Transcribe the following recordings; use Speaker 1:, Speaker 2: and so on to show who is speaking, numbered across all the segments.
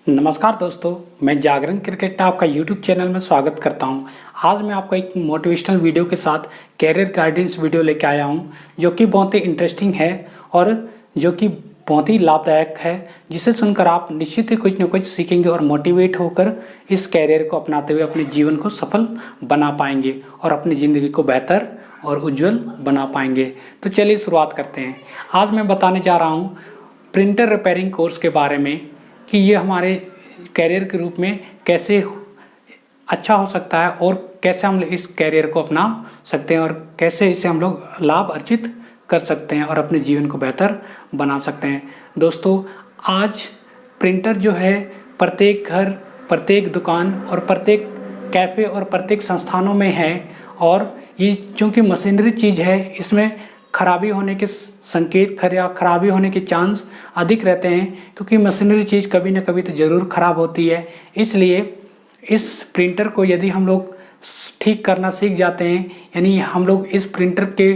Speaker 1: नमस्कार दोस्तों, मैं जागरण क्रिकेट आपका यूट्यूब चैनल में स्वागत करता हूं। आज मैं आपको एक मोटिवेशनल वीडियो के साथ कैरियर गाइडेंस वीडियो लेके आया हूं, जो कि बहुत ही इंटरेस्टिंग है और जो कि बहुत ही लाभदायक है, जिसे सुनकर आप निश्चित ही कुछ न कुछ सीखेंगे और मोटिवेट होकर इस कैरियर को अपनाते हुए अपने जीवन को सफल बना पाएंगे और अपनी ज़िंदगी को बेहतर और उज्जवल बना पाएंगे। तो चलिए शुरुआत करते हैं। आज मैं बताने जा रहा हूँ प्रिंटर रिपेयरिंग कोर्स के बारे में कि ये हमारे कैरियर के रूप में कैसे अच्छा हो सकता है और कैसे हम इस कैरियर को अपना सकते हैं और कैसे इसे हम लोग लाभ अर्जित कर सकते हैं और अपने जीवन को बेहतर बना सकते हैं। दोस्तों, आज प्रिंटर जो है प्रत्येक घर, प्रत्येक दुकान और प्रत्येक कैफ़े और प्रत्येक संस्थानों में है और ये चूँकि मशीनरी चीज़ है, इसमें खराबी होने के संकेत खराबी होने के चांस अधिक रहते हैं, क्योंकि मशीनरी चीज़ कभी ना कभी तो ज़रूर ख़राब होती है। इसलिए इस प्रिंटर को यदि हम लोग ठीक करना सीख जाते हैं, यानी हम लोग इस प्रिंटर के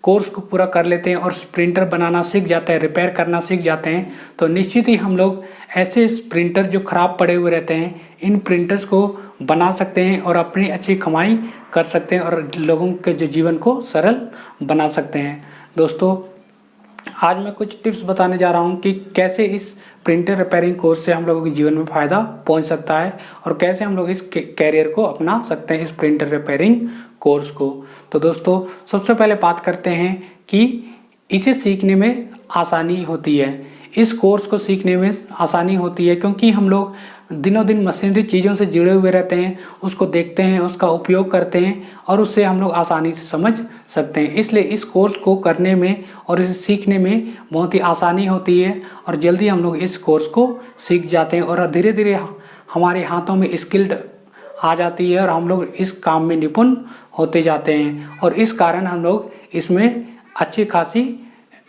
Speaker 1: कोर्स को पूरा कर लेते हैं और प्रिंटर बनाना सीख जाते हैं, रिपेयर करना सीख जाते हैं, तो निश्चित ही हम लोग ऐसे प्रिंटर जो ख़राब पड़े हुए रहते हैं, इन प्रिंटर्स को बना सकते हैं और अपनी अच्छी कमाई कर सकते हैं और लोगों के जो जीवन को सरल बना सकते हैं। दोस्तों, आज मैं कुछ टिप्स बताने जा रहा हूं कि कैसे इस प्रिंटर रिपेयरिंग कोर्स से हम लोगों के जीवन में फ़ायदा पहुंच सकता है और कैसे हम लोग इस कैरियर को अपना सकते हैं, इस प्रिंटर रिपेयरिंग कोर्स को। तो दोस्तों, सबसे पहले बात करते हैं कि इसे सीखने में आसानी होती है। इस कोर्स को सीखने में आसानी होती है क्योंकि हम लोग दिनों दिन मशीनरी चीज़ों से जुड़े हुए रहते हैं, उसको देखते हैं, उसका उपयोग करते हैं और उससे हम लोग आसानी से समझ सकते हैं। इसलिए इस कोर्स को करने में और इसे सीखने में बहुत ही आसानी होती है और जल्दी हम लोग इस कोर्स को सीख जाते हैं और धीरे धीरे हमारे हाथों में स्किल्ड आ जाती है और हम लोग इस काम में निपुण होते जाते हैं और इस कारण हम लोग इसमें अच्छी खासी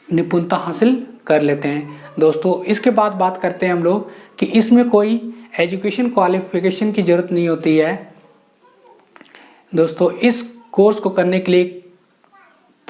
Speaker 1: निपुणता हासिल कर लेते हैं। दोस्तों, इसके बाद बात करते हैं हम लोग कि इसमें कोई एजुकेशन क्वालिफिकेशन की ज़रूरत नहीं होती है। दोस्तों, इस कोर्स को करने के लिए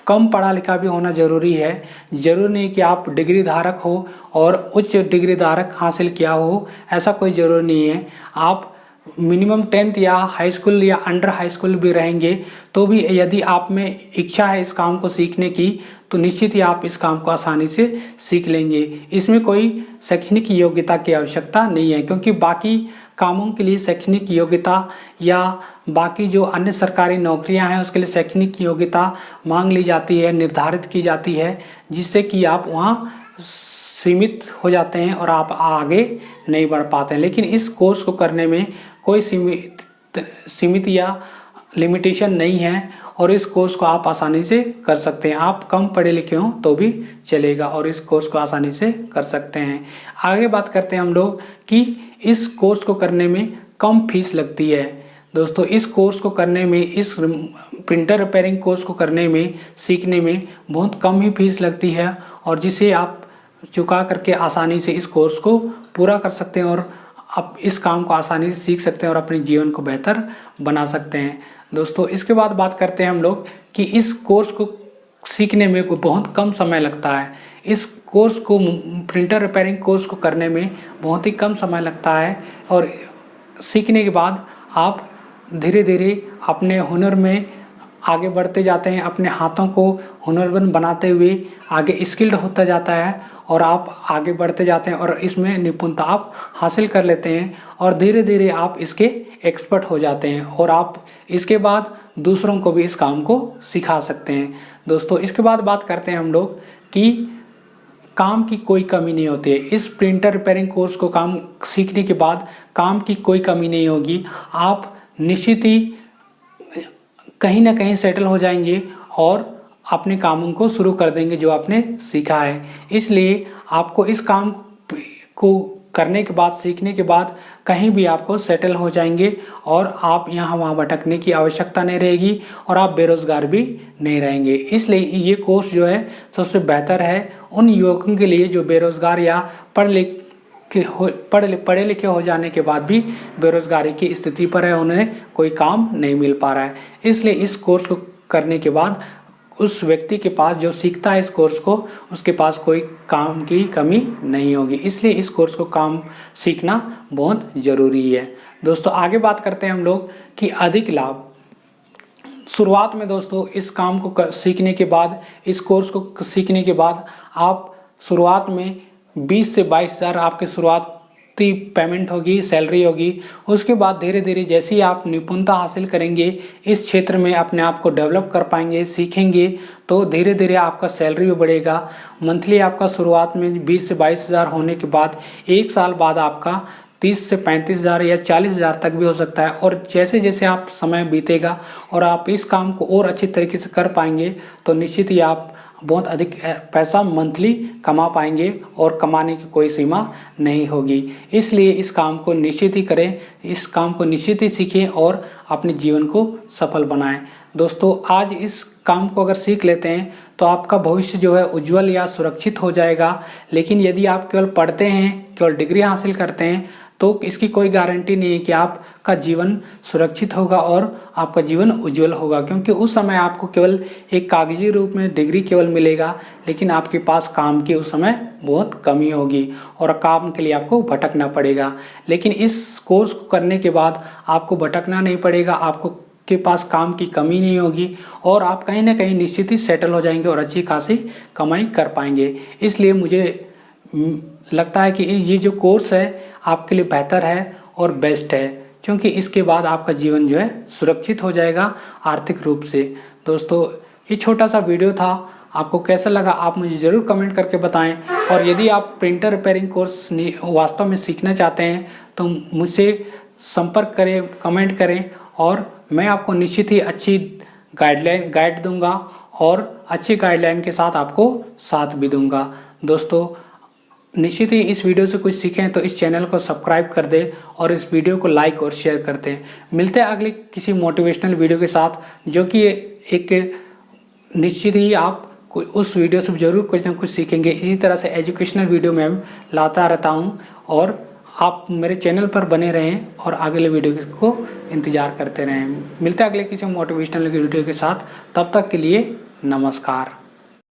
Speaker 1: कम पढ़ा लिखा भी होना ज़रूरी है। ज़रूरी नहीं कि आप डिग्री धारक हो और उच्च डिग्री धारक हासिल किया हो, ऐसा कोई ज़रूरी नहीं है। आप मिनिमम 10th या हाई स्कूल या अंडर हाई स्कूल भी रहेंगे तो भी यदि आप में इच्छा है इस काम को सीखने की, तो निश्चित ही आप इस काम को आसानी से सीख लेंगे। इसमें कोई शैक्षणिक योग्यता की आवश्यकता नहीं है, क्योंकि बाकी कामों के लिए शैक्षणिक योग्यता या बाकी जो अन्य सरकारी नौकरियां हैं उसके लिए शैक्षणिक योग्यता मांग ली जाती है, निर्धारित की जाती है, जिससे कि आप वहाँ सीमित हो जाते हैं और आप आगे नहीं बढ़ पाते हैं। लेकिन इस कोर्स को करने में कोई सीमित या लिमिटेशन नहीं है और इस कोर्स को आप आसानी से कर सकते हैं। आप कम पढ़े लिखे हों तो भी चलेगा और इस कोर्स को आसानी से कर सकते हैं। आगे बात करते हैं हम लोग कि इस कोर्स को करने में कम फीस लगती है। दोस्तों, इस कोर्स को करने में, इस प्रिंटर रिपेयरिंग कोर्स को करने में, सीखने में बहुत कम ही फीस लगती है और जिसे आप चुका करके आसानी से इस कोर्स को पूरा कर सकते हैं और आप इस काम को आसानी से सीख सकते हैं और अपने जीवन को बेहतर बना सकते हैं। दोस्तों, इसके बाद बात करते हैं हम लोग कि इस कोर्स को सीखने में बहुत कम समय लगता है। इस कोर्स को, प्रिंटर रिपेयरिंग कोर्स को करने में बहुत ही कम समय लगता है और सीखने के बाद आप धीरे धीरे अपने हुनर में आगे बढ़ते जाते हैं, अपने हाथों को हुनरमंद बनाते हुए आगे स्किल्ड होता जाता है और आप आगे बढ़ते जाते हैं और इसमें निपुणता आप हासिल कर लेते हैं और धीरे धीरे आप इसके एक्सपर्ट हो जाते हैं और आप इसके बाद दूसरों को भी इस काम को सिखा सकते हैं। दोस्तों, इसके बाद बात करते हैं हम लोग कि काम की कोई कमी नहीं होती है। इस प्रिंटर रिपेयरिंग कोर्स को काम सीखने के बाद काम की कोई कमी नहीं होगी। आप निश्चित ही कहीं ना कहीं सेटल हो जाएंगे और अपने कामों को शुरू कर देंगे जो आपने सीखा है। इसलिए आपको इस काम को करने के बाद, सीखने के बाद कहीं भी आपको सेटल हो जाएंगे और आप यहाँ वहाँ भटकने की आवश्यकता नहीं रहेगी और आप बेरोज़गार भी नहीं रहेंगे। इसलिए ये कोर्स जो है सबसे बेहतर है उन युवकों के लिए जो बेरोज़गार या पढ़े लिखे हो जाने के बाद भी बेरोज़गारी की स्थिति पर है, उन्हें कोई काम नहीं मिल पा रहा है। इसलिए इस कोर्स को करने के बाद उस व्यक्ति के पास जो सीखता है इस कोर्स को, उसके पास कोई काम की कमी नहीं होगी। इसलिए इस कोर्स को काम सीखना बहुत ज़रूरी है। दोस्तों आगे बात करते हैं हम लोग कि अधिक लाभ। शुरुआत में दोस्तों इस काम को सीखने के बाद, इस कोर्स को सीखने के बाद आप शुरुआत में 20 से 22 हज़ार आपके शुरुआती पेमेंट होगी, सैलरी होगी। उसके बाद धीरे धीरे जैसे ही आप निपुणता हासिल करेंगे, इस क्षेत्र में अपने आप को डेवलप कर पाएंगे, सीखेंगे, तो धीरे धीरे आपका सैलरी भी बढ़ेगा। मंथली आपका शुरुआत में 20 से 22 हज़ार होने के बाद 1 साल बाद आपका 30 से 35 हज़ार या 40 हज़ार तक भी हो सकता है। और जैसे जैसे आप समय बीतेगा और आप इस काम को और अच्छी तरीके से कर पाएंगे तो निश्चित ही आप बहुत अधिक पैसा मंथली कमा पाएंगे और कमाने की कोई सीमा नहीं होगी। इसलिए इस काम को निश्चित ही करें, इस काम को निश्चित ही सीखें और अपने जीवन को सफल बनाएं। दोस्तों आज इस काम को अगर सीख लेते हैं तो आपका भविष्य जो है उज्जवल या सुरक्षित हो जाएगा। लेकिन यदि आप केवल पढ़ते हैं, केवल डिग्री हासिल करते हैं, तो इसकी कोई गारंटी नहीं है कि आपका जीवन सुरक्षित होगा और आपका जीवन उज्जवल होगा, क्योंकि उस समय आपको केवल एक कागजी रूप में डिग्री केवल मिलेगा, लेकिन आपके पास काम की उस समय बहुत कमी होगी और काम के लिए आपको भटकना पड़ेगा। लेकिन इस कोर्स को करने के बाद आपको भटकना नहीं पड़ेगा, आपको के पास काम की कमी नहीं होगी और आप कहीं ना कहीं निश्चित ही सेटल हो जाएंगे और अच्छी खासी कमाई कर पाएंगे। इसलिए मुझे लगता है कि ये जो कोर्स है आपके लिए बेहतर है और बेस्ट है, क्योंकि इसके बाद आपका जीवन जो है सुरक्षित हो जाएगा आर्थिक रूप से। दोस्तों ये छोटा सा वीडियो था, आपको कैसा लगा आप मुझे ज़रूर कमेंट करके बताएं। और यदि आप प्रिंटर रिपेयरिंग कोर्स वास्तव में सीखना चाहते हैं तो मुझसे संपर्क करें, कमेंट करें और मैं आपको निश्चित ही अच्छी गाइड दूंगा और अच्छी गाइडलाइन के साथ आपको साथ भी दूंगा। दोस्तों निश्चित ही इस वीडियो से कुछ सीखें तो इस चैनल को सब्सक्राइब कर दें और इस वीडियो को लाइक और शेयर कर दें। मिलते हैं अगली किसी मोटिवेशनल वीडियो के साथ, जो कि एक निश्चित ही आप उस वीडियो से जरूर कुछ ना कुछ सीखेंगे। इसी तरह से एजुकेशनल वीडियो मैं लाता रहता हूँ और आप मेरे चैनल पर बने रहें और अगले वीडियो को इंतज़ार करते रहें। मिलते हैं अगले किसी मोटिवेशनल वीडियो के साथ, तब तक के लिए नमस्कार।